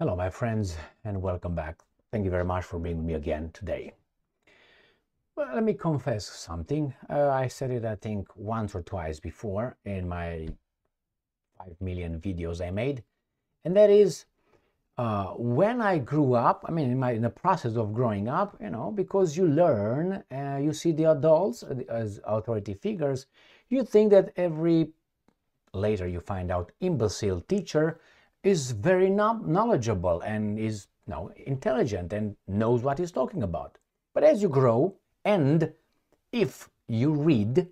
Hello, my friends, and welcome back. Thank you very much for being with me again today. Well, let me confess something. I said it, I think, once or twice before in my 5 million videos I made, and that is when I grew up. I mean, in the process of growing up, because you learn, you see the adults as authority figures, you think that later you find out imbecile teacher is very knowledgeable and is intelligent and knows what he's talking about. But as you grow, and if you read,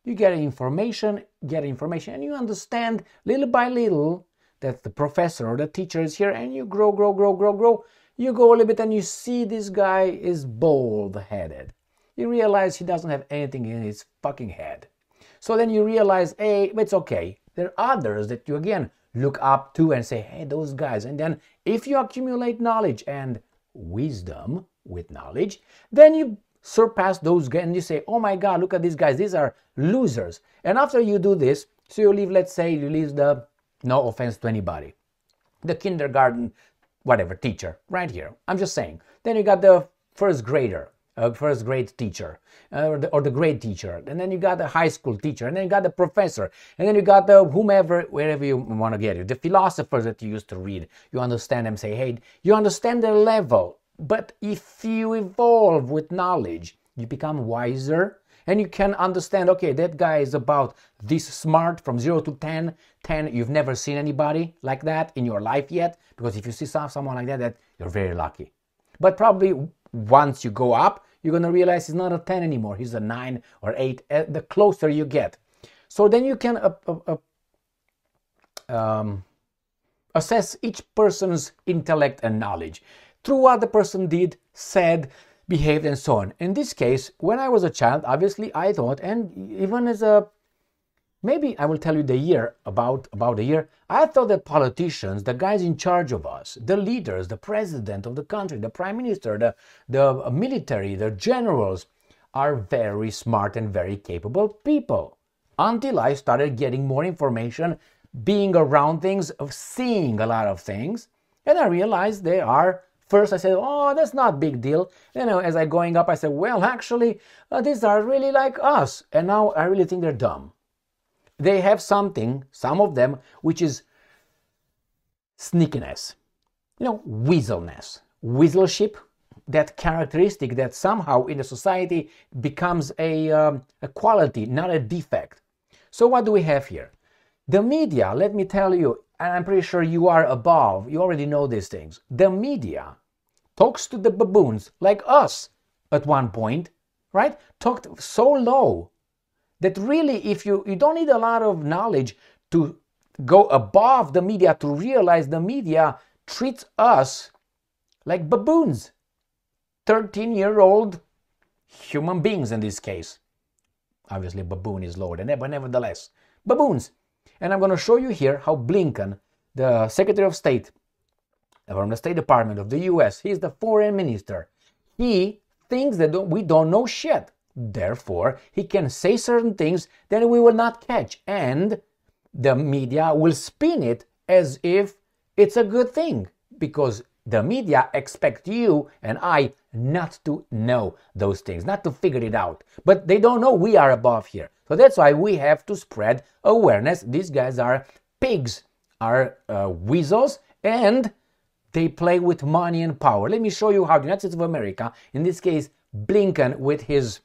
you get information, and you understand little by little that the professor or the teacher is here, and you grow. You go a little bit and you see this guy is bald-headed. You realize he doesn't have anything in his fucking head. So then you realize, hey, it's okay. There are others that you again look up to and say, hey, those guys. And then if you accumulate knowledge and wisdom with knowledge, then you surpass those guys and you say, oh my God, look at these guys. These are losers. And after you do this, so you leave, let's say you leave the, no offense to anybody, the kindergarten, whatever, teacher, right here. I'm just saying. Then you got the first grader. First grade teacher or the grade teacher, and then you got the high school teacher, and then you got the professor, and then you got the whomever, wherever you want to get it, the philosophers that you used to read. You understand them, say, hey, you understand their level, but if you evolve with knowledge, you become wiser, and you can understand, okay, that guy is about this smart from 0 to 10. 10, you've never seen anybody like that in your life yet, because if you see someone like that, you're very lucky. But probably once you go up, you're going to realize he's not a 10 anymore. He's a 9 or 8, the closer you get. So then you can assess each person's intellect and knowledge through what the person did, said, behaved, and so on. In this case, when I was a child, obviously I thought, and even as maybe I will tell you the year, about a year, I thought that politicians, the guys in charge of us, the leaders, the president of the country, the prime minister, the military, the generals, are very smart and very capable people. Until I started getting more information, being around things, of seeing a lot of things, and I realized they are. First I said, oh, that's not a big deal. As I going up, I said, well, actually, these are really like us. And now I really think they're dumb. They have something, some of them, which is sneakiness, weaselness, weaselship, that characteristic that somehow in the society becomes a quality, not a defect. So what do we have here? The media, let me tell you, and I'm pretty sure you are above, you already know these things. The media talks to the baboons like us at one point, right? Talked so low that really, if you don't need a lot of knowledge to go above the media to realize the media treats us like baboons. 13-year-old human beings in this case. Obviously, baboon is lower than that, but nevertheless, baboons. And I'm going to show you here how Blinken, the Secretary of State from the State Department of the US, he's the foreign minister. He thinks that we don't know shit. Therefore, he can say certain things that we will not catch, and the media will spin it as if it's a good thing, because the media expect you and I not to know those things, not to figure it out. But they don't know we are above here. So that's why we have to spread awareness. These guys are pigs, are weasels, and they play with money and power. Let me show you how the United States of America, in this case, Blinken with his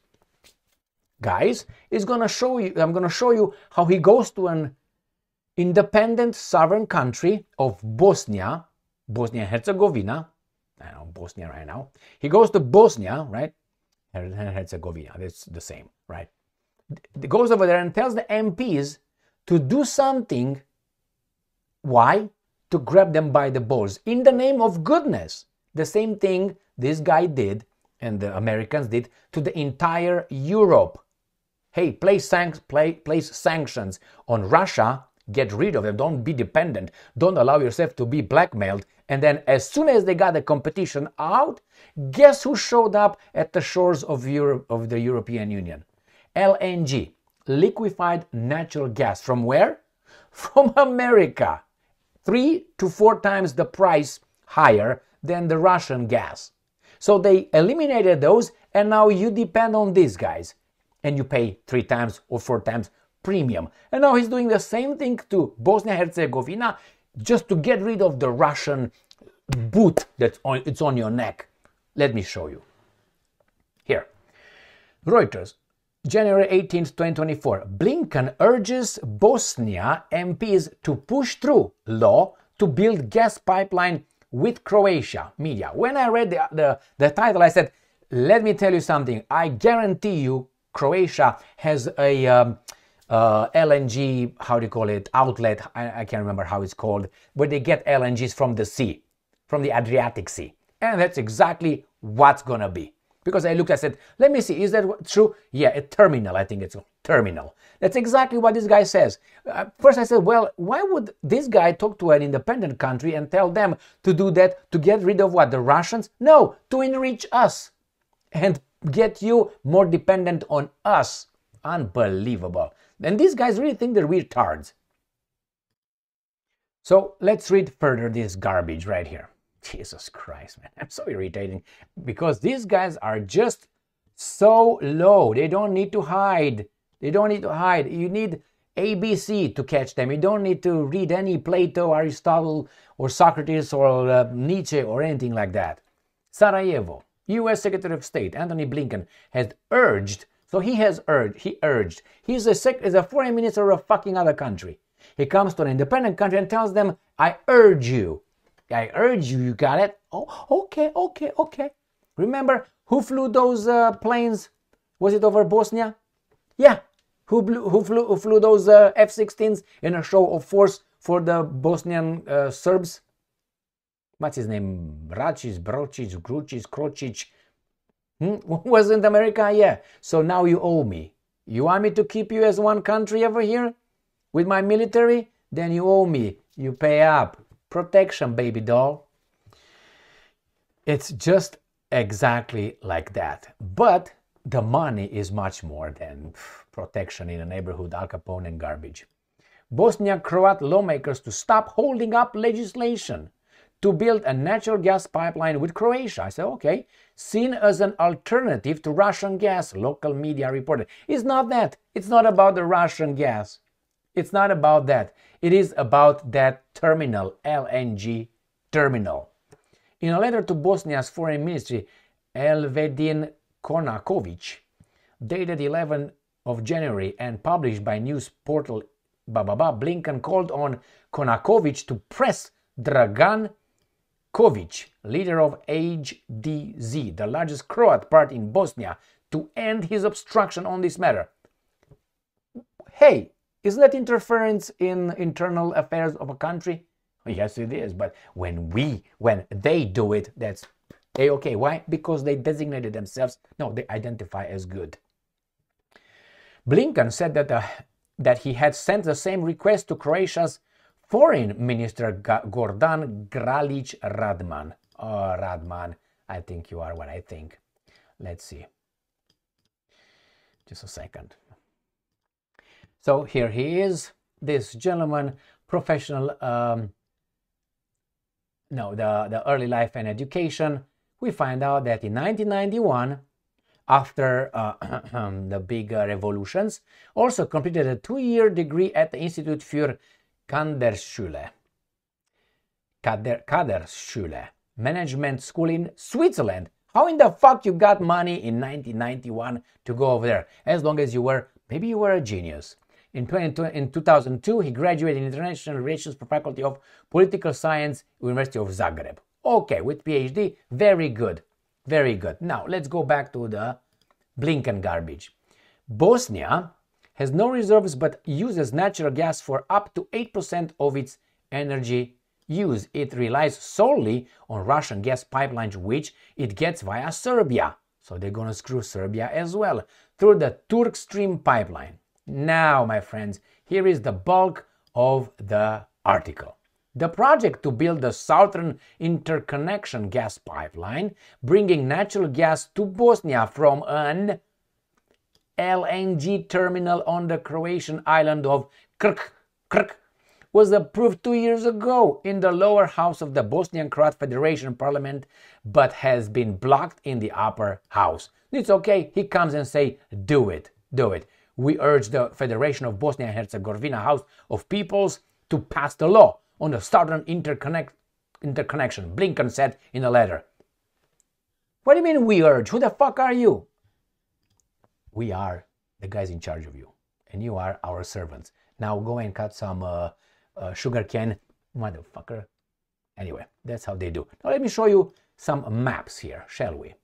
guys, is going to show you. I'm going to show you how he goes to an independent sovereign country of Bosnia and Herzegovina. I know Bosnia right now. He goes to Bosnia, right? And Herzegovina, it's the same, right? He goes over there and tells the MPs to do something. Why? To grab them by the balls in the name of goodness. The same thing this guy did and the Americans did to the entire Europe. Hey, place sanctions on Russia, get rid of them, don't be dependent, don't allow yourself to be blackmailed. And then as soon as they got the competition out, guess who showed up at the shores of Europe, of the European Union? LNG, liquefied natural gas. From where? From America. 3 to 4 times the price higher than the Russian gas. So they eliminated those, and now you depend on these guys. And you pay 3 times or 4 times premium. And now he's doing the same thing to Bosnia-Herzegovina just to get rid of the Russian boot it's on your neck. Let me show you. Here. Reuters, January 18th, 2024. Blinken urges Bosnia MPs to push through law to build gas pipeline with Croatia. Media. When I read the title, I said, let me tell you something. I guarantee you Croatia has a LNG, how do you call it, outlet, I can't remember how it's called, where they get LNGs from the sea, from the Adriatic Sea. And that's exactly what's gonna be. Because I looked, I said, let me see, is that true? Yeah, a terminal, I think it's a terminal. That's exactly what this guy says. First I said, well, why would this guy talk to an independent country and tell them to do that, to get rid of what, the Russians? No, to enrich us and get you more dependent on us. Unbelievable. And these guys really think they're retards. So let's read further this garbage right here. Jesus Christ, man. I'm so irritating because these guys are just so low. They don't need to hide. They don't need to hide. You need ABC to catch them. You don't need to read any Plato, Aristotle, or Socrates, or Nietzsche, or anything like that. Sarajevo. U.S. Secretary of State Antony Blinken has urged, he's a foreign minister of a fucking other country. He comes to an independent country and tells them, I urge you, you got it? Oh, okay. Remember who flew those planes? Was it over Bosnia? Yeah. Who flew those F-16s in a show of force for the Bosnian Serbs? What's his name? Racic, Brocic, Grucic, Krocic. Wasn't America? Yeah. So now you owe me. You want me to keep you as one country over here with my military? Then you owe me. You pay up. Protection, baby doll. It's just exactly like that. But the money is much more than protection in a neighborhood, Al Capone and garbage. Bosnia Croat lawmakers to stop holding up legislation to build a natural gas pipeline with Croatia. I said, okay, seen as an alternative to Russian gas, local media reported. It's not that. It's not about the Russian gas. It's not about that. It is about that terminal, LNG terminal. In a letter to Bosnia's foreign ministry, Elvedin Konakovic, dated 11th of January and published by news portal Blinken called on Konakovic to press Dragan Kovic, leader of HDZ, the largest Croat party in Bosnia, to end his obstruction on this matter. Hey, isn't that interference in internal affairs of a country? Yes, it is. But when they do it, that's okay. Why? Because they designated themselves. No, they identify as good. Blinken said that he had sent the same request to Croatia's Foreign Minister Gordan Gralic Radman. Oh, Radman, I think you are what I think. Let's see. Just a second. So here he is, this gentleman, professional, the early life and education. We find out that in 1991, after the big revolutions, also completed a 2-year degree at the Institute für Kaderschule, Management School in Switzerland. How in the fuck you got money in 1991 to go over there? As long as maybe you were a genius. In 2002, he graduated in International Relations for Faculty of Political Science, University of Zagreb. Okay, with PhD, very good, very good. Now, let's go back to the Blinken garbage. Bosnia has no reserves but uses natural gas for up to 8% of its energy use. It relies solely on Russian gas pipelines, which it gets via Serbia. So they're going to screw Serbia as well through the Turk Stream pipeline. Now, my friends, here is the bulk of the article. The project to build the Southern Interconnection gas pipeline, bringing natural gas to Bosnia from an LNG terminal on the Croatian island of Krk, was approved 2 years ago in the lower house of the Bosnian Croat Federation Parliament, but has been blocked in the upper house. It's okay. He comes and say, do it, do it. We urge the Federation of Bosnia and Herzegovina House of Peoples to pass the law on the southern interconnection, Blinken said in a letter. What do you mean we urge? Who the fuck are you? We are the guys in charge of you, and you are our servants. Now go and cut some sugar cane, motherfucker. Anyway, that's how they do. Now let me show you some maps here, shall we?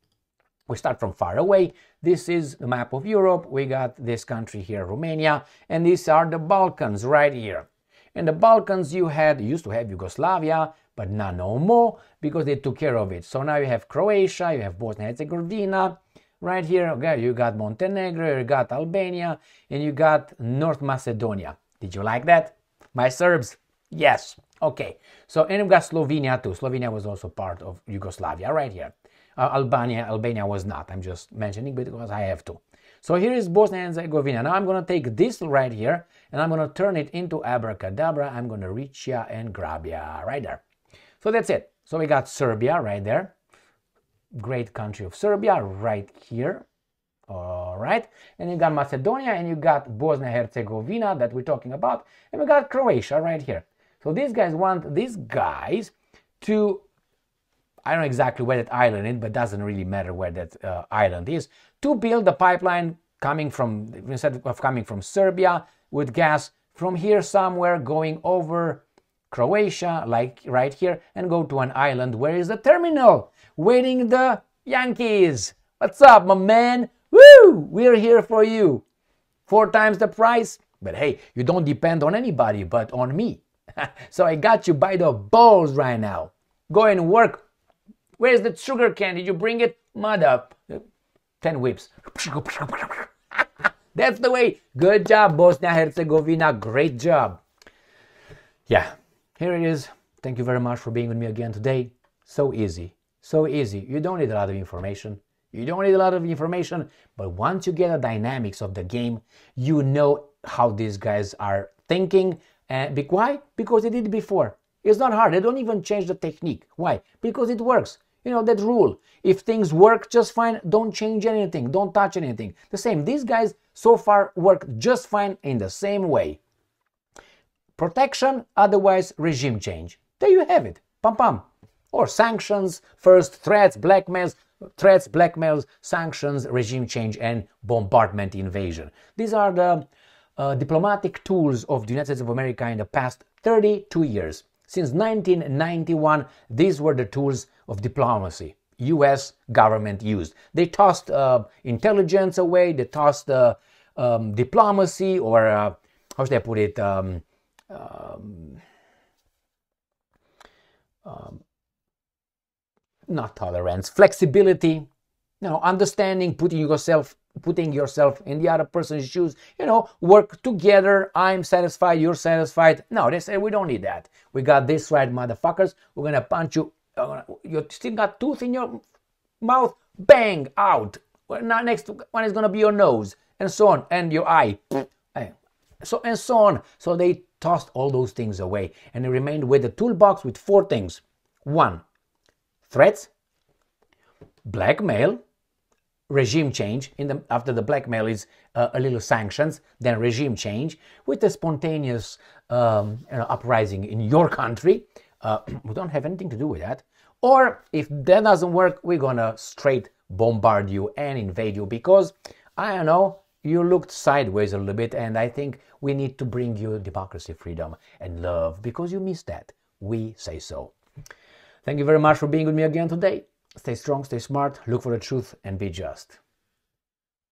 We start from far away. This is the map of Europe. We got this country here, Romania, and these are the Balkans right here. In the Balkans, used to have Yugoslavia, but not no more because they took care of it. So now you have Croatia, you have Bosnia and Herzegovina. Right here, okay, you got Montenegro, you got Albania, and you got North Macedonia. Did you like that? My Serbs? Yes. Okay. So, and you got Slovenia too. Slovenia was also part of Yugoslavia right here. Albania was not. I'm just mentioning because I have to. So here is Bosnia and Herzegovina. Now I'm going to take this right here and I'm going to turn it into abracadabra. I'm going to reach ya and grab ya right there. So that's it. So we got Serbia right there. Great country of Serbia right here. All right. And you got Macedonia and you got Bosnia and Herzegovina that we're talking about. And we got Croatia right here. So these guys want these guys to, I don't know exactly where that island is, but doesn't really matter where that island is, to build the pipeline coming from, instead of coming from Serbia with gas, from here somewhere going over Croatia, like right here, and go to an island where is the terminal, waiting the Yankees. What's up, my man? Woo! We're here for you. 4 times the price, but hey, you don't depend on anybody but on me. So I got you by the balls right now. Go and work. Where's the sugar cane? Did you bring it? Mother. 10 whips. That's the way. Good job, Bosnia Herzegovina. Great job. Yeah, here it is. Thank you very much for being with me again today. So easy. So easy. You don't need a lot of information. You don't need a lot of information, but once you get the dynamics of the game, you know how these guys are thinking. Why? Because they did it before. It's not hard. They don't even change the technique. Why? Because it works. You know, that rule. If things work just fine, don't change anything. Don't touch anything. The same. These guys so far work just fine in the same way. Protection, otherwise regime change. There you have it. Pam pam. Or sanctions, first threats, blackmails, sanctions, regime change, and bombardment invasion. These are the diplomatic tools of the United States of America in the past 32 years. Since 1991, these were the tools of diplomacy U.S. government used. They tossed intelligence away, they tossed diplomacy, or how should I put it, not tolerance, flexibility, understanding, putting yourself in the other person's shoes, work together. I'm satisfied, you're satisfied. No, they say we don't need that. We got this right, motherfuckers. We're gonna punch you. You still got tooth in your mouth, bang, out. Now next one is gonna be your nose, and so on, and your eye, so on. So they tossed all those things away, and they remained with the toolbox with 4 things. 1, threats, blackmail, regime change. After the blackmail is a little sanctions, then regime change with a spontaneous uprising in your country. We don't have anything to do with that. Or if that doesn't work, we're gonna straight bombard you and invade you because, I don't know, you looked sideways a little bit, and I think we need to bring you democracy, freedom, and love because you missed that. We say so. Thank you very much for being with me again today. Stay strong, stay smart, look for the truth, and be just.